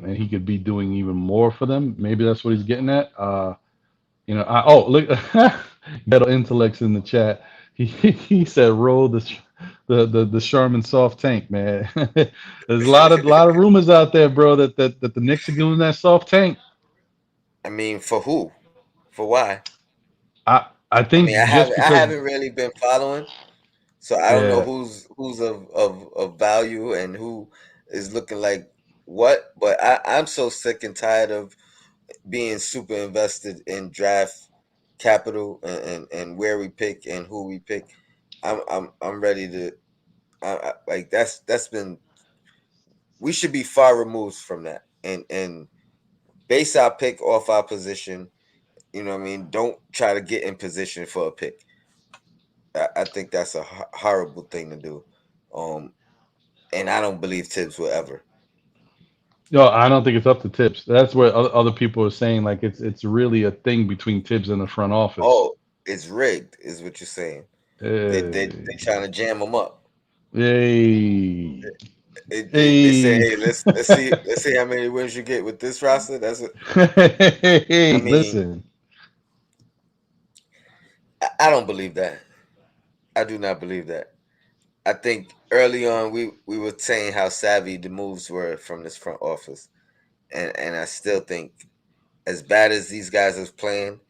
and he could be doing even more for them. Maybe that's what he's getting at. Look, Ghetto Intellects in the chat. He said roll the Charmin soft tank, man. There's a lot of rumors out there, bro, that the Knicks are doing that soft tank. I mean, for who? For why? I I mean, I think just haven't I because haven't really been following, so I don't know yeah, who's of value and who is looking like what. But I'm so sick and tired of being super invested in draft capital and where we pick and who we pick. I'm ready to like that's been we should be far removed from that and base our pick off our position. You know what I mean? Don't try to get in position for a pick. I think that's a horrible thing to do. Um, and I don't believe Tibbs will ever. no, I don't think it's up to Tibbs. That's what other people are saying. Like it's really a thing between Tibbs and the front office. Oh, it's rigged, is what you're saying. They Hey, trying to jam them up. hey, They say, hey, hey, let's see how many wins you get with this roster. That's it. I hey, mean, listen. I don't believe that. I do not believe that. I think early on we were saying how savvy the moves were from this front office, and I still think as bad as these guys are playing,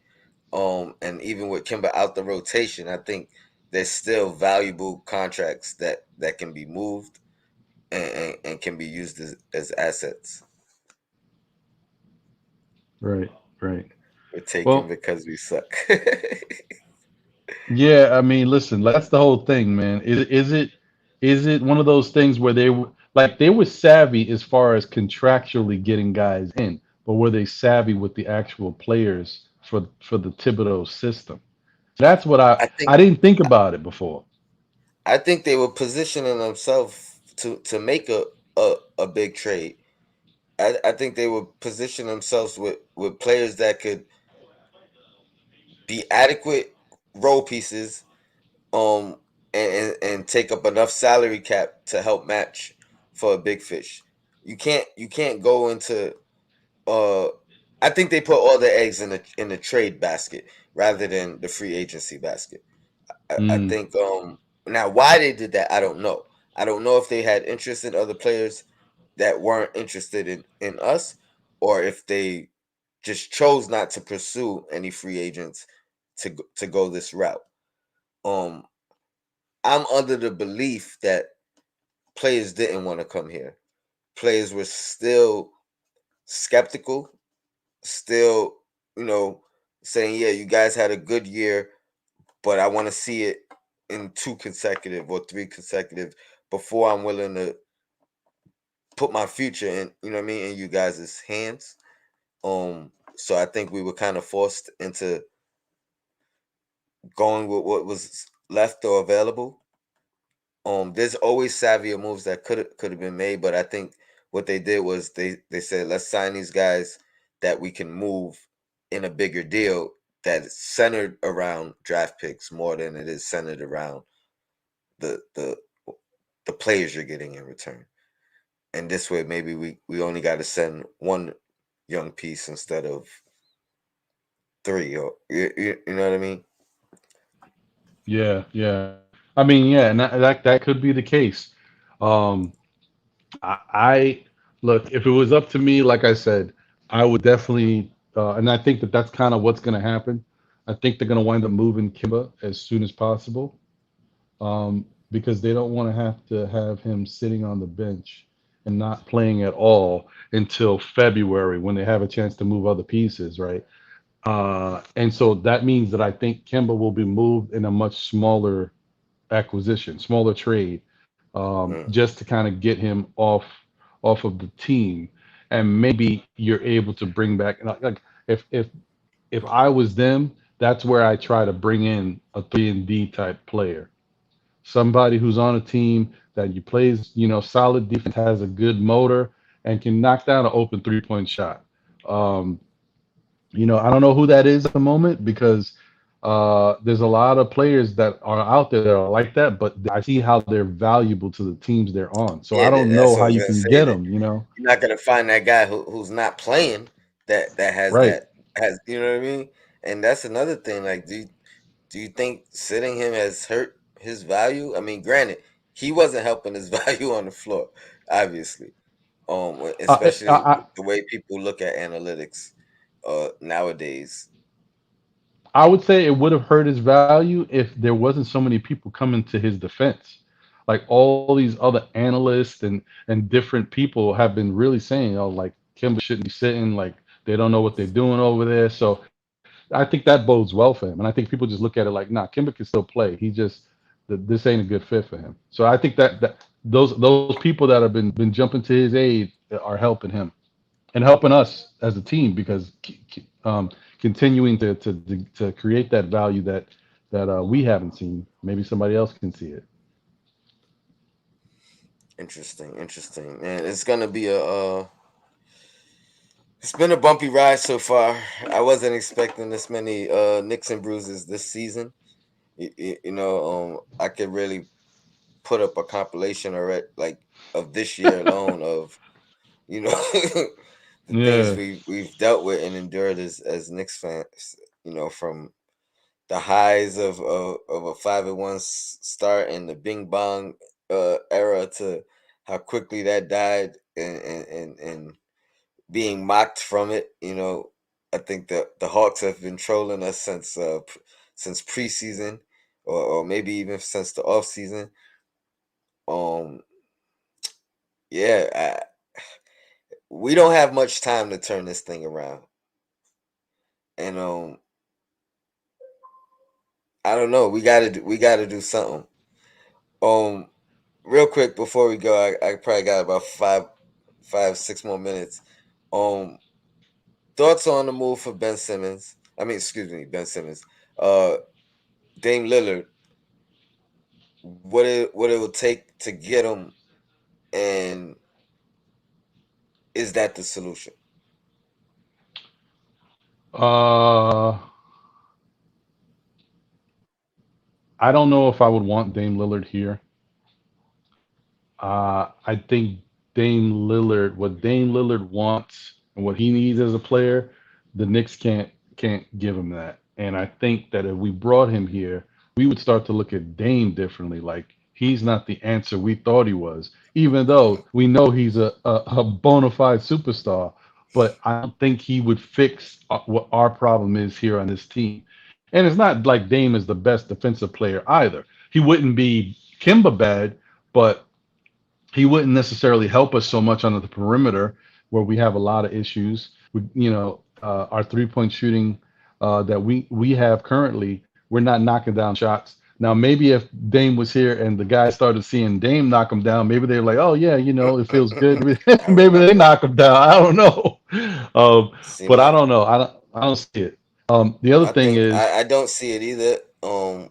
and even with Kemba out the rotation, I think there's still valuable contracts that can be moved and can be used as assets. Right, right. We're taking Well, because we suck. yeah, I mean, listen, that's the whole thing, man. Is it one of those things where they were savvy as far as contractually getting guys in, but were they savvy with the actual players for the Thibodeau system? That's what I I think I didn't think about it before. I think they were positioning themselves to make a big trade. I think they were positioning themselves with players that could be adequate role pieces, um, and take up enough salary cap to help match for a big fish. You can't go into uh. I think they put all their eggs in the trade basket rather than the free agency basket. I Mm, think now why they did that I don't know. I don't know if they had interest in other players that weren't interested in us, or if they just chose not to pursue any free agents to go this route. Um, I'm under the belief that players didn't want to come here. Players were still skeptical, still, you know, saying, "Yeah, you guys had a good year, but I want to see it in two consecutive or three consecutive before I'm willing to put my future in, you know what I mean, in you guys' hands." So I think we were kind of forced into going with what was left or available. There's always savvier moves that could have been made, but I think what they did was they said, let's sign these guys that we can move in a bigger deal that's centered around draft picks more than it is centered around the the the players you're getting in return. And this way, maybe we only got to send one young piece instead of three. Or you know what I mean? yeah, yeah. I mean, yeah, and that could be the case. Um, I look, if it was up to me, like I said, I would definitely, and I think that that's kind of what's going to happen. I think they're going to wind up moving Kimba as soon as possible, because they don't want to have him sitting on the bench and not playing at all until February when they have a chance to move other pieces, right? And so that means that I think Kemba will be moved in a much smaller acquisition, smaller trade, Mm. just to kind of get him off of the team, and maybe you're able to bring back like if I was them, that's where I try to bring in a 3 and D type player, somebody who's on a team that you plays, solid defense, has a good motor, and can knock down an open 3 point shot. Um, I don't know who that is at the moment because there's a lot of players that are out there that are like that, but I see how they're valuable to the teams they're on. So I Yeah, don't know that's how what I was you gonna can say. get That them. you're not gonna find that guy who's not playing that Right. has, you know what I mean. And that's another thing. Like, do you think sitting him has hurt his value? I mean, granted, he wasn't helping his value on the floor, obviously. Especially I with the way people look at analytics nowadays. I would say it would have hurt his value if there wasn't so many people coming to his defense. Like all these other analysts and different people have been really saying, oh, like Kimba shouldn't be sitting, like they don't know what they're doing over there. So I think that bodes well for him, and I think people just look at it like, nah, Kimba can still play. He just this ain't a good fit for him. So I think that those people that have been jumping to his aid are helping him and helping us as a team because continuing to create that value that we haven't seen. Maybe somebody else can see it. Interesting, interesting, man. It's been a bumpy ride so far. I wasn't expecting this many nicks and bruises this season. I could really put up a compilation already, like of this year alone of you know the things Yeah. we've dealt with and endured as Knicks fans. From the highs of a 5-1 start and the Bing Bong era to how quickly that died and being mocked from it. I think the Hawks have been trolling us since preseason, or maybe even since the off season. Um, yeah, we don't have much time to turn this thing around, and I don't know. We gotta do something. Um, Real quick before we go, I probably got about 6 more minutes. Um, Thoughts on the move for Ben Simmons? I mean, excuse me, Ben Simmons. Uh, Dame Lillard. what it will take to get him, and is that the solution? Uh, I don't know if I would want Dame Lillard here. I think what Dame Lillard wants and what he needs as a player, the Knicks can't give him that. And I think that if we brought him here, we would start to look at Dame differently. Like he's not the answer we thought he was, even though we know he's a bona fide superstar. But I don't think he would fix what our problem is here on this team. And it's not like Dame is the best defensive player either. He wouldn't be Kemba bad, but he wouldn't necessarily help us so much on the perimeter where we have a lot of issues. Our 3-point shooting that we have currently, we're not knocking down shots. Now, maybe if Dame was here and the guys started seeing Dame knock him down, maybe they're like, oh, yeah, it feels good. I Maybe they remember. knock him down. I don't know. Seem But I like don't know. I don't see it. The other I thing think is, I don't see it either.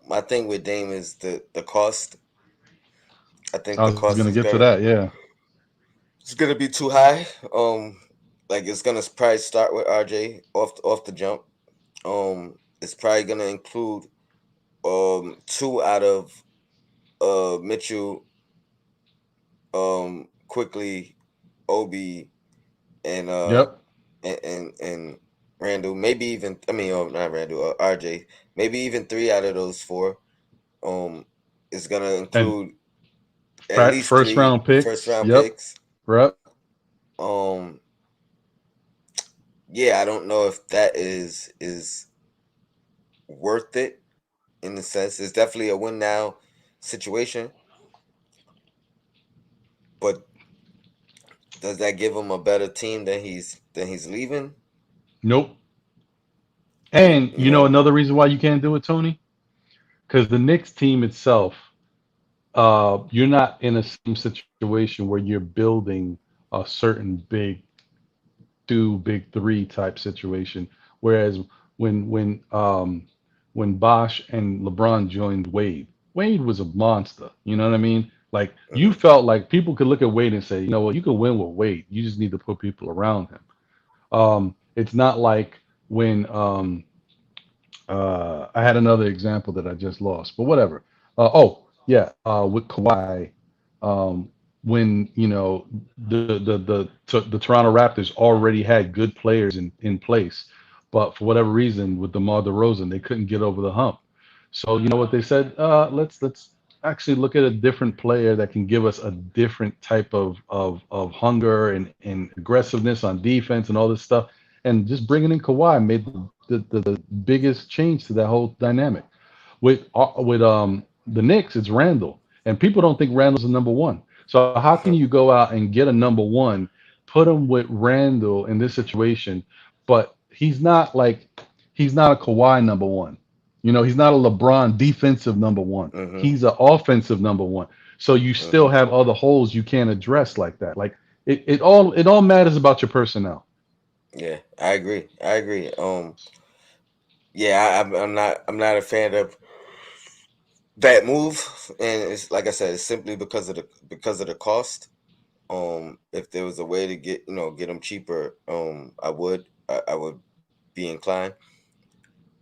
My thing with Dame is the cost. I think I the was going to cost get is to gonna that. Yeah. it's gonna be too high. Like it's gonna probably start with RJ off the jump. It's probably gonna include two out of Mitchell, quickly, Obi, and Yep. and Randall. Maybe even, I mean, not Randall, RJ. Maybe even three out of those four. Um, is gonna And include at least first three round first picks. round Yep. picks. Right. Um, yeah, I don't know if that is worth it in the sense. It's definitely a win now situation, but does that give him a better team than he's leaving? Nope. And You know what I mean? another reason why you can't do it, Tony, because the Knicks team itself, you're not in a same situation where you're building a certain big two, big three type situation. Whereas when when um, when Bosch and LeBron joined Wade, Wade was a monster. You know what I mean? Like you Mm-hmm. felt like people could look at Wade and say, you know what, you can win with Wade. You just need to put people around him. It's not like when I had another example that I just lost, but whatever. With Kawhi, um, when the Toronto Raptors already had good players in place, but for whatever reason with DeMar DeRozan, they couldn't get over the hump. So you know what they said? Let's actually look at a different player that can give us a different type of hunger and aggressiveness on defense and all this stuff. And just bringing in Kawhi made the biggest change to that whole dynamic. With the Knicks, it's Randall, and people don't think Randall's a number one. So how can you go out and get a number one, put him with Randall in this situation, but he's not a Kawhi number one. He's not a LeBron defensive number one. Mm-hmm. He's an offensive number one. So you still Mm-hmm. have other holes you can't address like that. Like it all matters about your personnel. Yeah, I agree. I agree. Yeah, I'm not a fan of that move, and it's like I said, it's simply because of the cost. If there was a way to get them cheaper, I would be inclined.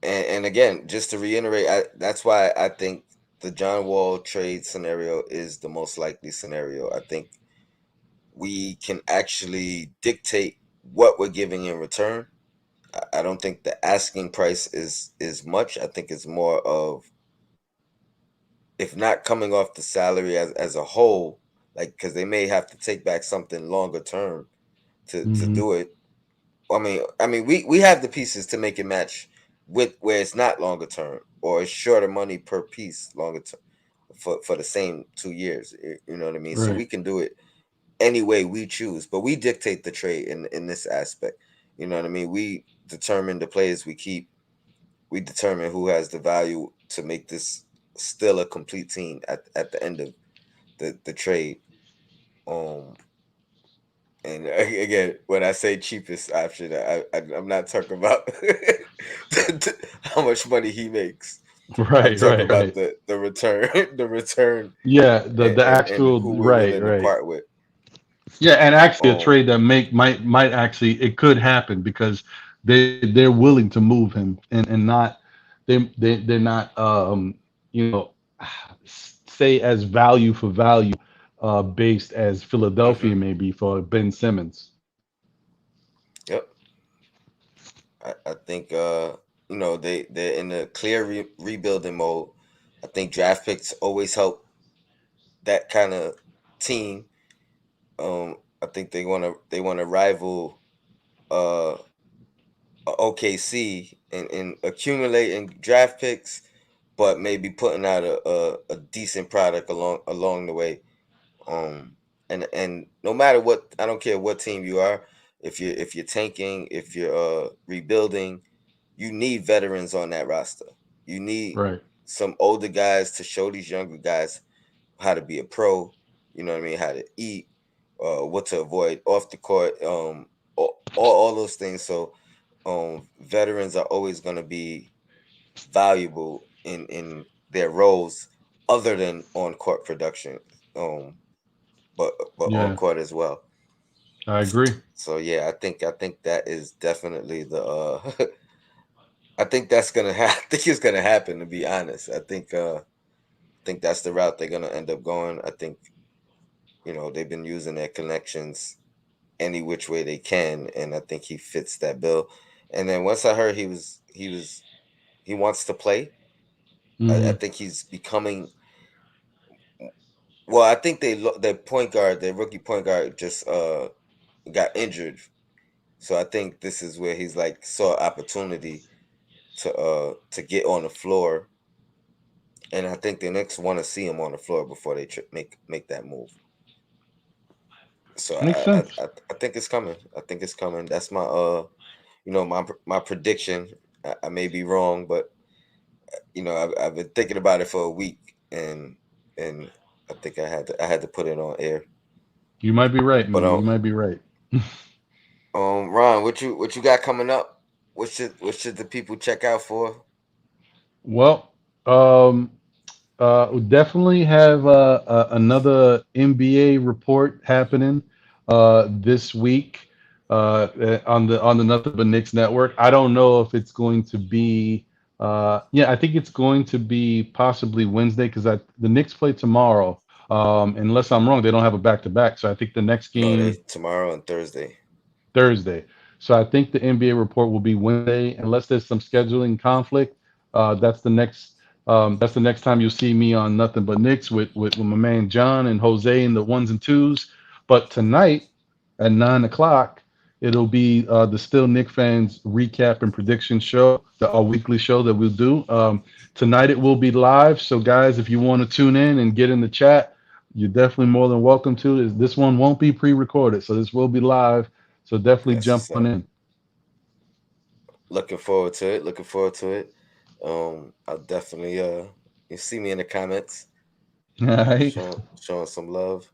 And again, just to reiterate, that's why I think the John Wall trade scenario is the most likely scenario. I think we can actually dictate what we're giving in return. I don't think the asking price is much. I think it's more of, if not coming off the salary as a whole, like, because they may have to take back something longer term to Hmm. do it. I mean, we have the pieces to make it match with where it's not longer term or it's shorter money per piece longer term for the same 2 years. You know what I mean? So Right. we can do it any way we choose, but we dictate the trade in this aspect. You know what I mean? We determine the players we keep. We determine who has the value to make this still a complete team at the end of the trade. Um, and again, when I say cheapest option, I'm not talking about how much money he makes. I'm Right, talking right, about right. the return, the return, Yeah, the and actual who we're right, willing to right. part with. Yeah, and actually a Um, trade that might actually it could happen because they're willing to move him and not they're not you know say as value for value based as Philadelphia hmm may be for Ben Simmons. Yep. I think they're in a clear rebuilding mode. I think draft picks always help that kind of team. I think they want to rival uh OKC in accumulating draft picks, but maybe putting out a decent product along the way. Um, and no matter what, I don't care what team you are. If you're tanking, if you're rebuilding, you need veterans on that roster. You need Right. some older guys to show these younger guys how to be a pro. You know what I mean? How to eat, what to avoid off the court, all those things. So, veterans are always going to be valuable in their roles, other than on court production. Um, but on Yeah, court as well. I agree. So yeah, I think that is definitely the. I think that's gonna I think it's gonna happen. To be honest, I think that's the route they're gonna end up going. I think they've been using their connections any which way they can, and I think he fits that bill. And then once I heard he wants to play, I Hmm. think he's becoming. Well, I think their point guard, their rookie point guard, just got injured. So I think this is where he's like saw opportunity to get on the floor, and I think the Knicks want to see him on the floor before they make that move. So Makes I, sense. I I think it's coming. I think it's coming. That's my my prediction. I may be wrong, but I've been thinking about it for a week, and I think I had to put it on air. You might be right, But man. You might be right. Ron, what you got coming up? What should the people check out for? Well, um, we definitely have another NBA report happening this week on the Nothing But Knicks network. I don't know if it's going to be. Yeah, I think it's going to be possibly Wednesday because the Knicks play tomorrow. Unless I'm wrong, they don't have a back to back. So I think the next No, they game tomorrow and Thursday. Thursday. So I think the NBA report will be Wednesday, unless there's some scheduling conflict. That's the next. That's the next time you'll see me on Nothing But Knicks with my man John and Jose in the ones and twos. But tonight at 9 o'clock, it'll be the Still Nick fans recap and prediction show, our weekly show that we'll do. Tonight it will be live. So guys, if you want to tune in and get in the chat, you're definitely more than welcome to. This one won't be pre-recorded, so this will be live. So definitely That's jump what's on up. in. Looking forward to it. Looking forward to it. I'll definitely you see me in the comments, All right. showing some love.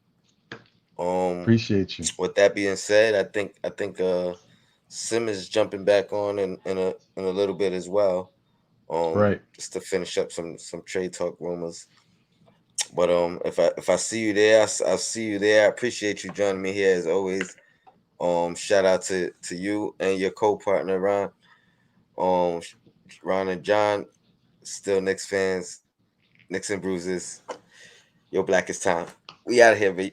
Um, Appreciate you. with that being said, I think Sim is jumping back on in a little bit as well. Right. Just to finish up some trade talk rumors. But if I see you there, I'll see you there. I appreciate you joining me here as always. Shout out to you and your co-partner Ron. Um, Ron and John, still Knicks fans. Knicks and bruises. Your blackest time. We out of here, B.